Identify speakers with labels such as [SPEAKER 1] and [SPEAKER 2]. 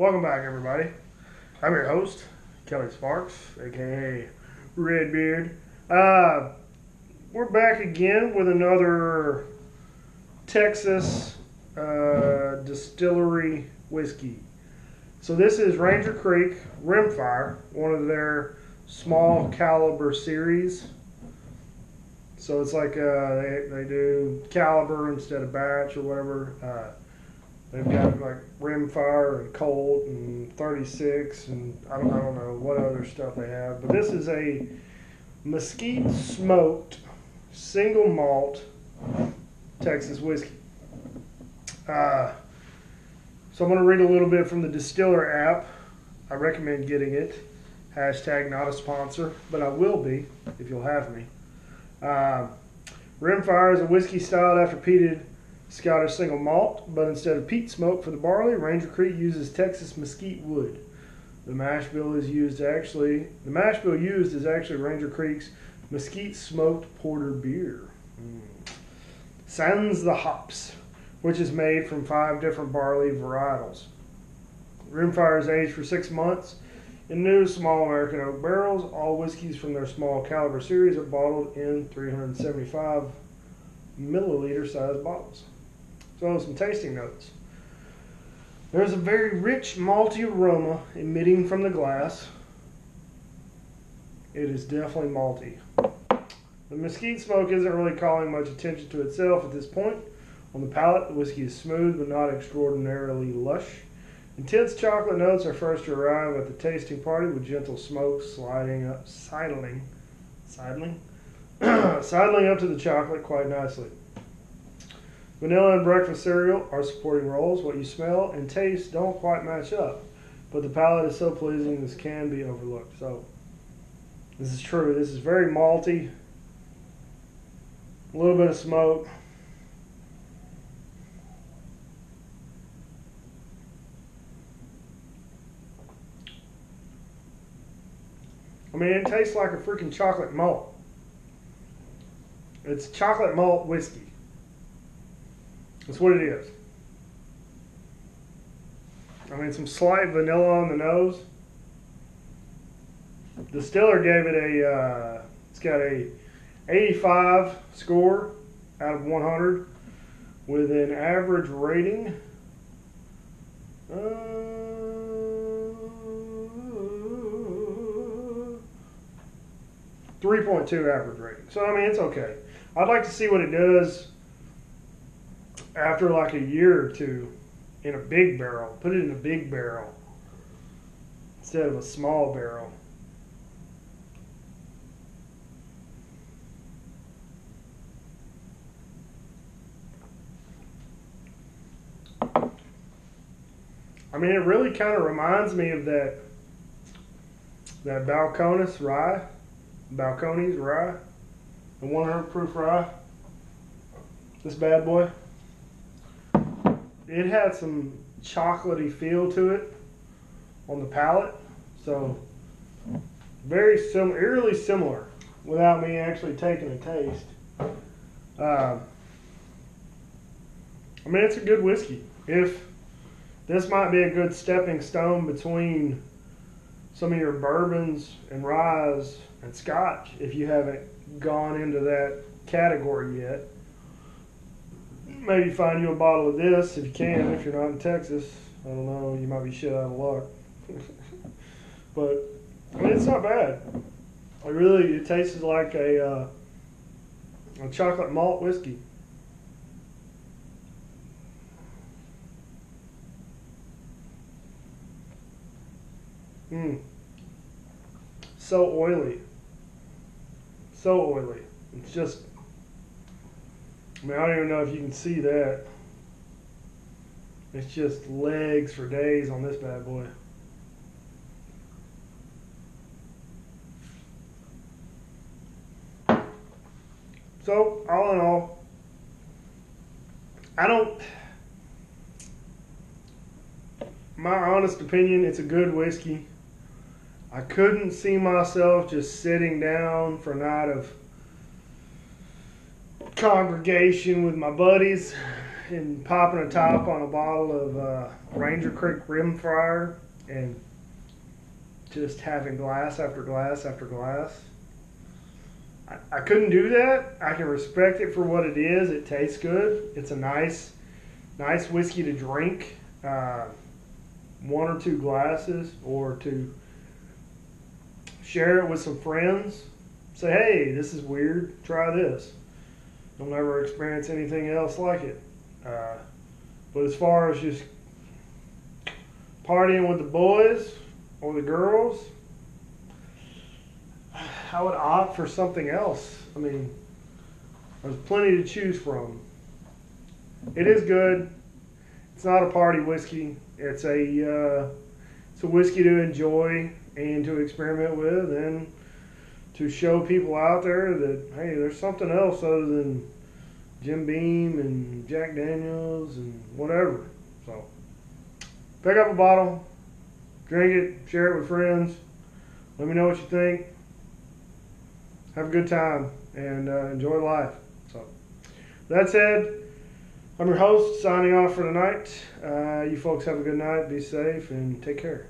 [SPEAKER 1] Welcome back, everybody. I'm your host, Kelly Sparks, aka Redbeard. We're back again with another Texas distillery whiskey. So this is Ranger Creek Rimfire, one of their small caliber series. So it's like they do caliber instead of batch or whatever. They've got like Rimfire and Colt and 36 and I don't know what other stuff they have. But this is a mesquite smoked single malt Texas whiskey. So I'm going to read a little bit from the Distiller app. I recommend getting it. Hashtag not a sponsor, but I will be if you'll have me. Rimfire is a whiskey styled after peated Scottish single malt, but instead of peat smoke for the barley, Ranger Creek uses Texas mesquite wood. The mash bill used is actually Ranger Creek's mesquite smoked porter beer. Sans the hops, which is made from 5 different barley varietals. Rimfire is aged for 6 months in new small American oak barrels. All whiskeys from their small caliber series are bottled in 375 milliliter size bottles. So some tasting notes. There's a very rich malty aroma emitting from the glass. It is definitely malty. The mesquite smoke isn't really calling much attention to itself at this point. On the palate, the whiskey is smooth but not extraordinarily lush. Intense chocolate notes are first to arrive at the tasting party with gentle smoke sidling up to the chocolate quite nicely. Vanilla and breakfast cereal are supporting roles. What you smell and taste don't quite match up, but the palate is so pleasing this can be overlooked. So this is true. This is very malty, a little bit of smoke. I mean, it tastes like a freaking chocolate malt. It's chocolate malt whiskey. That's what it is. I mean, some slight vanilla on the nose. Distiller gave it it's got a 85 score out of 100 with an average rating 3.2 average rating. So, I mean, it's okay. I'd like to see what it does after like a year or two in a big barrel. Put it in a big barrel instead of a small barrel. I mean, it really kind of reminds me of that Balcones rye, the 100 proof rye. This bad boy. It had some chocolatey feel to it on the palate, so very eerily similar without me actually taking a taste. I mean, it's a good whiskey. If this might be a good stepping stone between some of your bourbons and ryes and scotch if you haven't gone into that category yet. Maybe find you a bottle of this if you can, if you're not in Texas. I don't know, you might be shit out of luck. But, I mean, it's not bad. It tastes like a chocolate malt whiskey. So oily. So oily. It's just, I mean, I don't even know if you can see that. It's just legs for days on this bad boy. So, all in all, my honest opinion, it's a good whiskey. I couldn't see myself just sitting down for a night of congregation with my buddies in popping a top on a bottle of Ranger Creek Rimfire and just having glass after glass after glass. I couldn't do that. I can respect it for what it is. It tastes good. It's a nice whiskey to drink. One or two glasses, or to share it with some friends. Say, hey, this is weird. Try this. You'll never experience anything else like it. But as far as just partying with the boys or the girls, I would opt for something else. I mean, there's plenty to choose from. It is good. It's not a party whiskey. It's a whiskey to enjoy and to experiment with, and to show people out there that, hey, there's something else other than Jim Beam and Jack Daniels and whatever. So pick up a bottle, drink it, share it with friends. Let me know what you think. Have a good time and enjoy life. So that said, I'm your host, signing off for tonight. You folks have a good night, be safe, and take care.